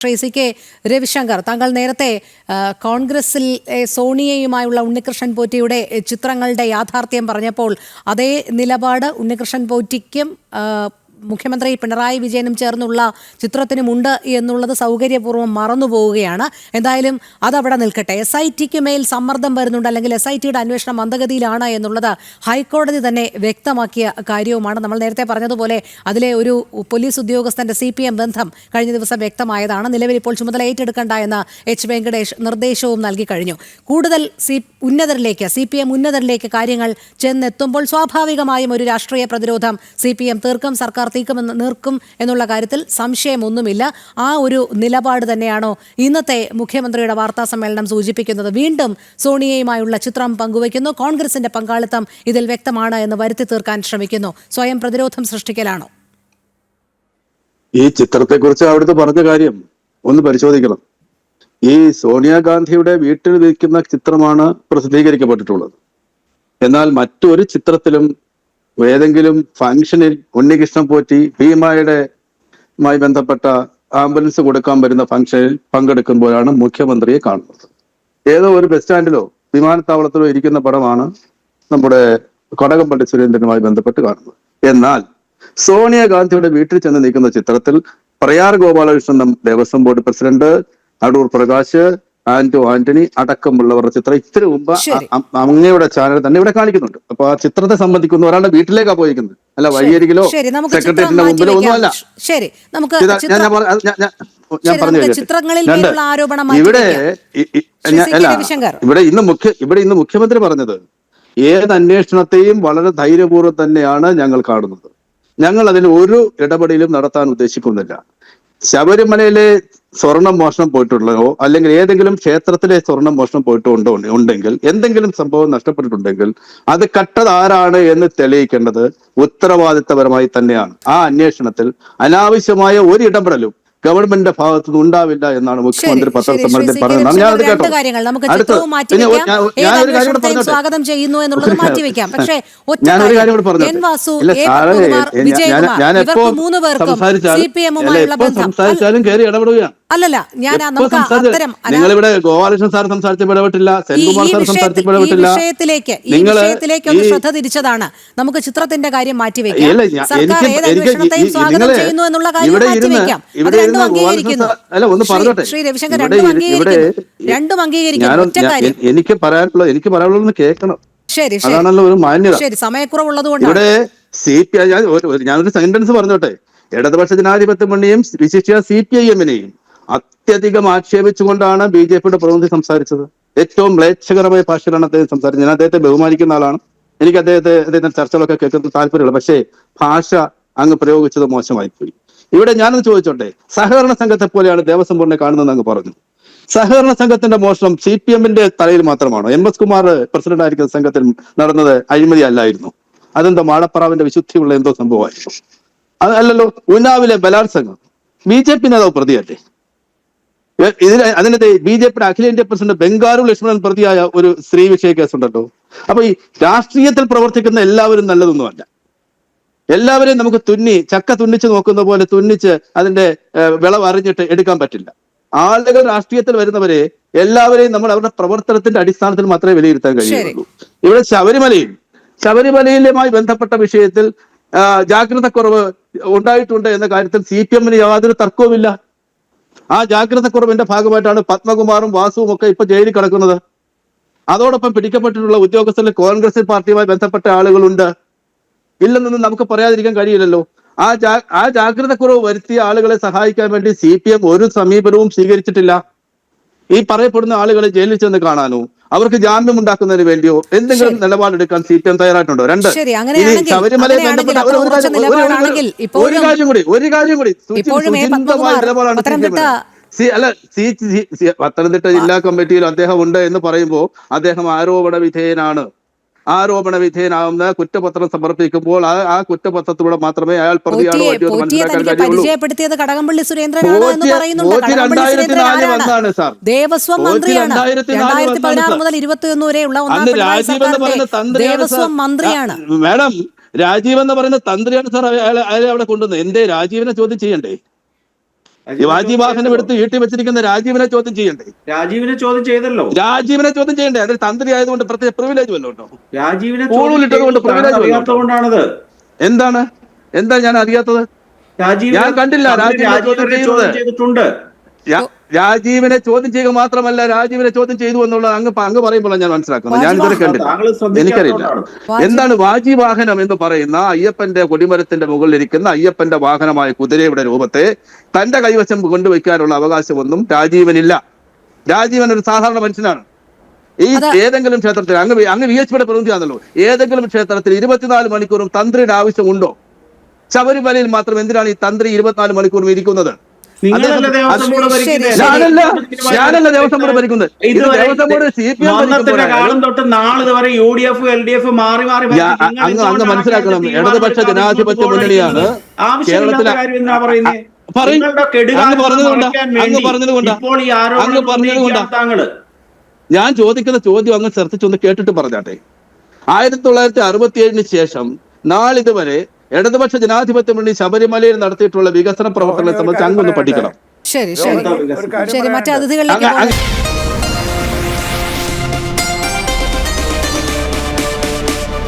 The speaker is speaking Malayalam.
ശ്രീ കെ രവിശങ്കർ, താങ്കൾ നേരത്തെ കോൺഗ്രസിൽ സോണിയയുമായുള്ള ഉണ്ണികൃഷ്ണൻ പോറ്റിയുടെ ചിത്രങ്ങളുടെ യാഥാർത്ഥ്യം പറഞ്ഞപ്പോൾ അതേ നിലപാട് ഉണ്ണികൃഷ്ണൻ പോറ്റിക്കും മുഖ്യമന്ത്രി പിണറായി വിജയനും ചേർന്നുള്ള ചിത്രത്തിനുമുണ്ട് എന്നുള്ളത് സൗകര്യപൂർവ്വം മറന്നുപോവുകയാണ്. എന്തായാലും അതവിടെ നിൽക്കട്ടെ. SITക്ക് മേൽ സമ്മർദ്ദം വരുന്നുണ്ട്, അല്ലെങ്കിൽ SITയുടെ അന്വേഷണം മന്ദഗതിയിലാണ് എന്നുള്ളത് ഹൈക്കോടതി തന്നെ വ്യക്തമാക്കിയ കാര്യവുമാണ്. നമ്മൾ നേരത്തെ പറഞ്ഞതുപോലെ അതിലെ ഒരു പോലീസ് ഉദ്യോഗസ്ഥന്റെ CPM ബന്ധം കഴിഞ്ഞ ദിവസം വ്യക്തമായതാണ്. നിലവിൽ ഇപ്പോൾ ചുമതല ഏറ്റെടുക്കണ്ട എന്ന H. വെങ്കടേഷ് നിർദ്ദേശവും നൽകി കഴിഞ്ഞു. കൂടുതൽ ഉന്നതരിലേക്ക് CPM ഉന്നതരിലേക്ക് കാര്യങ്ങൾ ചെന്നെത്തുമ്പോൾ സ്വാഭാവികമായും ഒരു രാഷ്ട്രീയ പ്രതിരോധം CPM തീർക്കും, സർക്കാർ നീർക്കും എന്നുള്ള കാര്യത്തിൽ സംശയമൊന്നുമില്ല. ആ ഒരു നിലപാട് തന്നെയാണോ ഇന്നത്തെ മുഖ്യമന്ത്രിയുടെ വാർത്താ സമ്മേളനം സൂചിപ്പിക്കുന്നത്? വീണ്ടും സോണിയയുമായുള്ള ചിത്രം പങ്കുവയ്ക്കുന്നു, കോൺഗ്രസിന്റെ പങ്കാളിത്തം ഇതിൽ വ്യക്തമാണ് എന്ന് വരുത്തി തീർക്കാൻ ശ്രമിക്കുന്നു. സ്വയം പ്രതിരോധം സൃഷ്ടിക്കലാണോ? ഈ ചിത്രത്തെക്കുറിച്ച് അവിടുത്തെ പറഞ്ഞ കാര്യം ഒന്ന് പരിശോധിക്കണം. ഈ സോണിയാഗാന്ധിയുടെ വീട്ടിൽ വയ്ക്കുന്ന ചിത്രമാണ് പ്രസിദ്ധീകരിക്കപ്പെട്ടിട്ടുള്ളത്. എന്നാൽ മറ്റൊരു ചിത്രത്തിലും ഏതെങ്കിലും ഫംഗ്ഷനിൽ ഉണ്ണികൃഷ്ണൻ പോറ്റി ഭീമയുടെയുമായി ബന്ധപ്പെട്ട ആംബുലൻസ് കൊടുക്കാൻ വരുന്ന ഫംഗ്ഷനിൽ പങ്കെടുക്കുമ്പോഴാണ് മുഖ്യമന്ത്രിയെ കാണുന്നത്. ഏതോ ഒരു ബസ് സ്റ്റാൻഡിലോ വിമാനത്താവളത്തിലോ ഇരിക്കുന്ന പടമാണ് നമ്മുടെ കടകംപള്ളി സുരേന്ദ്രനുമായി ബന്ധപ്പെട്ട് കാണുന്നത്. എന്നാൽ സോണിയാഗാന്ധിയുടെ വീട്ടിൽ ചെന്ന് നിൽക്കുന്ന ചിത്രത്തിൽ പ്രയാർ ഗോപാലകൃഷ്ണൻ ദേവസ്വം ബോർഡ് പ്രസിഡന്റ്, അടൂർ പ്രകാശ്, ആന്റണി അടക്കമുള്ളവരുടെ ചിത്രം ഇത്തിരി മുമ്പ് അങ്ങയുടെ ചാനൽ തന്നെ ഇവിടെ കാണിക്കുന്നുണ്ട്. അപ്പൊ ആ ചിത്രത്തെ സംബന്ധിക്കുന്ന ഒരാളുടെ വീട്ടിലേക്കാ പോയിരിക്കുന്നത്, അല്ല വഴിയരികിലോ സെക്രട്ടേറിയറ്റിന്റെ മുമ്പിലോ ഒന്നുമല്ല. ഞാൻ പറഞ്ഞു ഇവിടെ ഇന്ന് മുഖ്യമന്ത്രി പറഞ്ഞത് ഏത് അന്വേഷണത്തെയും വളരെ ധൈര്യപൂർവ്വം തന്നെയാണ് ഞങ്ങൾ കാണുന്നത്. ഞങ്ങൾ അതിൽ ഒരു ഇടപെടലും നടത്താൻ ഉദ്ദേശിക്കുന്നില്ല. ശബരിമലയിലെ സ്വർണം മോഷണം പോയിട്ടുള്ളതോ അല്ലെങ്കിൽ ഏതെങ്കിലും ക്ഷേത്രത്തിലെ സ്വർണം മോഷണം ഉണ്ടെങ്കിൽ എന്തെങ്കിലും സംഭവം നഷ്ടപ്പെട്ടിട്ടുണ്ടെങ്കിൽ അത് കട്ടത് ആരാണ് എന്ന് തെളിയിക്കേണ്ടത് ഉത്തരവാദിത്തപരമായി തന്നെയാണ്. ആ അന്വേഷണത്തിൽ അനാവശ്യമായ ഒരു ഇടപെടലും ഗവൺമെന്റിന്റെ ഭാഗത്തുനിന്ന് ഉണ്ടാവില്ല എന്നാണ് മുഖ്യമന്ത്രി പത്രസമ്മേളനത്തിൽ പറഞ്ഞത്. ഞാനത് കേട്ടോ. ഞാനൊരു കാര്യം കൂടെ പറഞ്ഞോട്ടെ. ഞാനൊരു കാര്യം കൂടെ പറഞ്ഞോട്ടെ. ഞാൻ എപ്പോ സംസാരിച്ചാലും കയറി ഇടപെടുകയാണ്. നിങ്ങളിവിടെ ഗോപാലകൃഷ്ണൻ സാർ സംസാരിച്ചപ്പോൾ ഇടപെട്ടില്ല, സെൻകുമാർ സാർ സംസാരിച്ചപ്പോൾ ഇടപെട്ടില്ല. വിഷയത്തിലേക്ക് ശ്രദ്ധ തിരിച്ചതാണ്. നമുക്ക് ചിത്രത്തിന്റെ കാര്യം മാറ്റിവെക്കാം. അല്ല ഒന്ന് പറഞ്ഞോട്ടെ. എനിക്ക് പറയാനുള്ളത് കേൾക്കണം. അതാണല്ലോ ഒരു മാന്യത. ഇവിടെ ഞാനൊരു സെന്റൻസ് പറഞ്ഞോട്ടെ. ഇടതുപക്ഷ ജനാധിപത്യ മുന്നണിയും വിശിഷ്യ CPIM-നെയും അത്യധികം ആക്ഷേപിച്ചുകൊണ്ടാണ് BJPയുടെ പ്രതിനിധി സംസാരിച്ചത്. ഏറ്റവും മ്ലേച്ഛകരമായ ഭാഷയിലാണ് അദ്ദേഹം സംസാരിച്ചത്. ഞാൻ അദ്ദേഹത്തെ ബഹുമാനിക്കുന്ന ആളാണ്. എനിക്ക് അദ്ദേഹത്തിന്റെ ചർച്ചകളൊക്കെ കേൾക്കുന്ന താല്പര്യമുള്ള, പക്ഷേ ഭാഷ അങ്ങ് പ്രയോഗിച്ചത് മോശമായി പോയി. ഇവിടെ ഞാനൊന്ന് ചോദിച്ചോട്ടെ, സഹകരണ സംഘത്തെ പോലെയാണ് ദേവസ്വം ബോർഡിനെ കാണുന്നതെന്ന് അങ്ങ് പറഞ്ഞു. സഹകരണ സംഘത്തിന്റെ മോഷണം CPM-ന്റെ തലയിൽ മാത്രമാണോ? MS കുമാർ പ്രസിഡന്റ് ആയിരിക്കുന്ന സംഘത്തിൽ നടന്നത് അഴിമതി അല്ലായിരുന്നു? അതെന്തോ മാടപ്പറാവിന്റെ വിശുദ്ധിയുള്ള എന്തോ സംഭവമായിരുന്നു. അതല്ലല്ലോ. ഉന്നാവിലെ ബലാത്സംഗം BJP നേതാവ് പ്രതിയല്ലേ? അതിനകത്ത് BJPയുടെ അഖിലേന്ത്യാ പ്രസിഡന്റ് ബംഗാരു ലക്ഷ്മണൻ പ്രതിയായ ഒരു സ്ത്രീ വിഷയ കേസുണ്ടല്ലോ. അപ്പൊ ഈ രാഷ്ട്രീയത്തിൽ പ്രവർത്തിക്കുന്ന എല്ലാവരും നല്ലതൊന്നുമല്ല. എല്ലാവരെയും നമുക്ക് ചക്ക തുന്നിച്ച് നോക്കുന്ന പോലെ തുന്നിച്ച് അതിന്റെ വിളവ് അറിഞ്ഞിട്ട് എടുക്കാൻ പറ്റില്ല. ആളുകൾ രാഷ്ട്രീയത്തിൽ വരുന്നവരെ എല്ലാവരെയും നമ്മൾ അവരുടെ പ്രവർത്തനത്തിന്റെ അടിസ്ഥാനത്തിൽ മാത്രമേ വിലയിരുത്താൻ കഴിയുള്ളൂ. ഇവിടെ ശബരിമലയുമായി ബന്ധപ്പെട്ട വിഷയത്തിൽ ജാഗ്രതക്കുറവ് ഉണ്ടായിട്ടുണ്ട് എന്ന കാര്യത്തിൽ CPM-ന് യാതൊരു തർക്കവുമില്ല. ആ ജാഗ്രതക്കുറവിന്റെ ഭാഗമായിട്ടാണ് പത്മകുമാറും വാസുവും ഒക്കെ ഇപ്പൊ ജയിലിൽ കിടക്കുന്നത്. അതോടൊപ്പം പിടിക്കപ്പെട്ടിട്ടുള്ള ഉദ്യോഗസ്ഥരിൽ കോൺഗ്രസ് പാർട്ടിയുമായി ബന്ധപ്പെട്ട ആളുകളുണ്ട്. ഇല്ലെന്നൊന്നും നമുക്ക് പറയാതിരിക്കാൻ കഴിയില്ലല്ലോ. ആ ജാഗ്രതക്കുറവ് വരുത്തിയ ആളുകളെ സഹായിക്കാൻ വേണ്ടി CPM ഒരു സമീപനവും സ്വീകരിച്ചിട്ടില്ല. ഈ പറയപ്പെടുന്ന ആളുകളെ ജയിലിൽ ചെന്ന് കാണാനോ അവർക്ക് ജാമ്യം ഉണ്ടാക്കുന്നതിന് വേണ്ടിയോ എന്തെങ്കിലും നിലപാടെടുക്കാൻ CPM തയ്യാറായിട്ടുണ്ടോ? രണ്ട്, ശബരിമലയെ ബന്ധപ്പെട്ട ഒരു കാര്യം കൂടി സുചിന്തമായ നിലപാടാണ് പത്തനംതിട്ട ജില്ലാ കമ്മിറ്റിയിൽ അദ്ദേഹം ഉണ്ട് എന്ന് പറയുമ്പോൾ അദ്ദേഹം ആരോപണ വിധേയനാവുന്ന കുറ്റപത്രം സമർപ്പിക്കുമ്പോൾ ആ കുറ്റപത്രത്തിലൂടെ മാത്രമേ അയാൾ പ്രതിയാണോ പരിചയപ്പെടുത്തിയത് കടകംപള്ളി സുരേന്ദ്രനാണ് എന്ന് പറയുന്നുണ്ട്. വന്നതാണ് സാർ. ദേവസ്വം മന്ത്രിയാണ്. 2016 മുതൽ 2021 വരെയുള്ള ദേവസ്വം മന്ത്രിയാണ്. മാഡം, രാജീവ് എന്ന് പറയുന്ന തന്ത്രിയാണ് സാർ അയാളെ അവിടെ കൊണ്ടുവന്നത്. എന്തേ രാജീവിനെ ചോദ്യം ചെയ്യണ്ടേ? ഈ വാജീവാഹനം എടുത്ത് വീട്ടിൽ വെച്ചിരിക്കുന്ന രാജീവിനെ ചോദ്യം ചെയ്യണ്ടേ? രാജീവിനെ ചോദ്യം ചെയ്തല്ലോ. രാജീവിനെ ചോദ്യം ചെയ്യണ്ടേ? അതിൽ തന്ത്രി ആയതുകൊണ്ട് പ്രത്യേക പ്രിവിലേജ് വല്ലതും ഉണ്ടോ? രാജീവിനെ കൊണ്ട് പ്രിവിലേജ് അറിയാത്തതുകൊണ്ടാണത്. എന്താ ഞാൻ അറിയാത്തത്? ഞാൻ കണ്ടില്ല രാജീവിനെ ചോദ്യം ചെയ്തിട്ടുണ്ട്. രാജീവിനെ ചോദ്യം ചെയ്യുക മാത്രമല്ല, രാജീവിനെ ചോദ്യം ചെയ്തു എന്നുള്ളത് അങ്ങ് പറയുമ്പോഴാണ് ഞാൻ മനസ്സിലാക്കുന്നത്. ഞാൻ ഇതുവരെ കണ്ടില്ല, എനിക്കറിയില്ല. എന്താണ് വാജീവാഹനം എന്ന് പറയുന്ന അയ്യപ്പന്റെ കൊടിമരത്തിന്റെ മുകളിലിരിക്കുന്ന അയ്യപ്പന്റെ വാഹനമായ കുതിരയുടെ രൂപത്തെ തന്റെ കൈവശം കൊണ്ടുവയ്ക്കാനുള്ള അവകാശമൊന്നും രാജീവനില്ല. രാജീവൻ ഒരു സാധാരണ മനുഷ്യനാണ്. ഈ ഏതെങ്കിലും ക്ഷേത്രത്തിൽ അങ്ങ് VHPയുടെ പ്രതിനിധിയാണല്ലോ, ഏതെങ്കിലും ക്ഷേത്രത്തിൽ 24 മണിക്കൂറും തന്ത്രിയുടെ ആവശ്യമുണ്ടോ? ശബരിമലയിൽ മാത്രം എന്തിനാണ് ഈ തന്ത്രി 24 മണിക്കൂറും ഇരിക്കുന്നത്? ഞാനല്ല ദേവസ്വം ബോർഡ് ഭരിക്കുന്നത്. ദേവസ്വം ബോർഡ് CPM കാലം തൊട്ട് നാളിതുവരെ UDF LDF മാറി മാറി അങ്ങ് മനസ്സിലാക്കണം. ഇടതുപക്ഷ ജനാധിപത്യ മുന്നണിയാണ് കേരളത്തിലെ ഞാൻ ചോദിക്കുന്ന ചോദ്യം അങ്ങ് ശ്രദ്ധിച്ചൊന്ന് കേട്ടിട്ട് പറഞ്ഞാട്ടെ. 1967 ശേഷം നാളിതുവരെ ഇടതുപക്ഷ ജനാധിപത്യ മുന്നണി ശബരിമലയിൽ നടത്തിയിട്ടുള്ള വികസന പ്രവർത്തനങ്ങളെ സംബന്ധിച്ച് അങ്ങൊന്ന് പഠിക്കണം. ശരി ശരി ശരി മറ്റു അതിഥികളിലേക്ക്